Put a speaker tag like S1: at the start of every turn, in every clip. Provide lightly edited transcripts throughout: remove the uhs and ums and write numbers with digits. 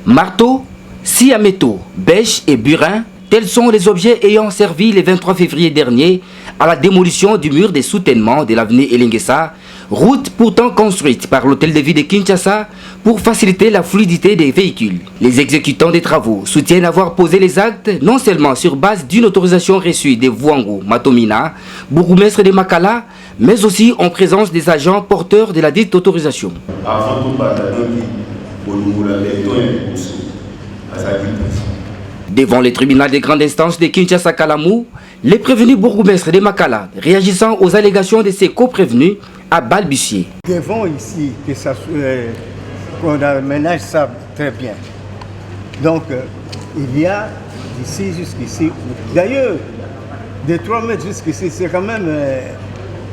S1: Marteau, scie à métaux, bêche et burin, tels sont les objets ayant servi le 23 février dernier à la démolition du mur des soutènements de l'avenue Elenguessa, route pourtant construite par l'hôtel de ville de Kinshasa pour faciliter la fluidité des véhicules. Les exécutants des travaux soutiennent avoir posé les actes non seulement sur base d'une autorisation reçue de Vuango Matomina, bourgmestre de Makala, mais aussi en présence des agents porteurs de la dite autorisation. Devant le tribunal de grande instance de Kinshasa-Kalamu, les prévenus bourgmestres de Makala, réagissant aux allégations de ses co-prévenus, a balbutié.
S2: Devant ici qu'on aménage ça très bien. Donc, il y a d'ici jusqu'ici, d'ailleurs, de 3 mètres jusqu'ici, c'est quand même...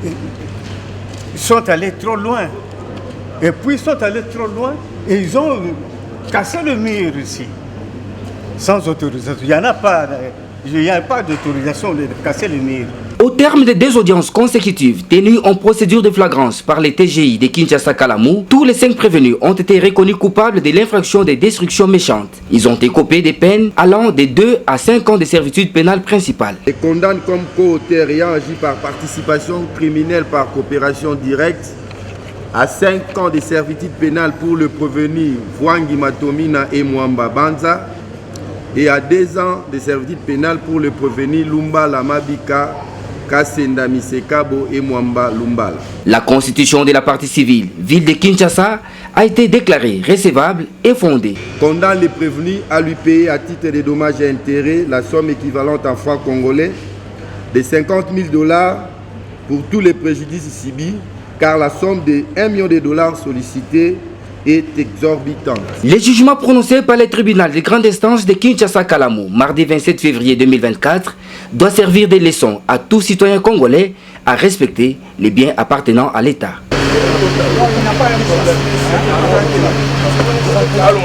S2: ils sont allés trop loin. Et puis ils sont allés trop loin et ils ont cassé le mur ici. Sans autorisation. Il n'y a pas d'autorisation de casser le mur.
S1: Au terme de 2 audiences consécutives tenues en procédure de flagrance par les TGI de Kinshasa-Kalamu, tous les 5 prévenus ont été reconnus coupables de l'infraction de destruction méchante. Ils ont écopé des peines allant de 2 à 5 ans de servitude pénale principale.
S3: Les condamne comme co-auteur ayant agi par participation criminelle par coopération directe à 5 ans de servitude pénale pour le prévenu Vuango Matomina et Mwamba Banza, et à 2 ans de servitude pénale pour le prévenu Lumba Lamabika, Kasenda Misekabo et Mwamba Lumbala.
S1: La constitution de la partie civile, ville de Kinshasa, a été déclarée recevable et fondée.
S3: Condamne les prévenus à lui payer à titre de dommages et intérêts la somme équivalente en francs congolais de 50 000 $ pour tous les préjudices subis, car la somme de 1 million de dollars sollicités est exorbitante.
S1: Le jugement prononcé par le tribunal de grande instance de Kinshasa-Kalamu, mardi 27 février 2024, doit servir de leçon à tout citoyen congolais à respecter les biens appartenant à l'État.
S4: Allons,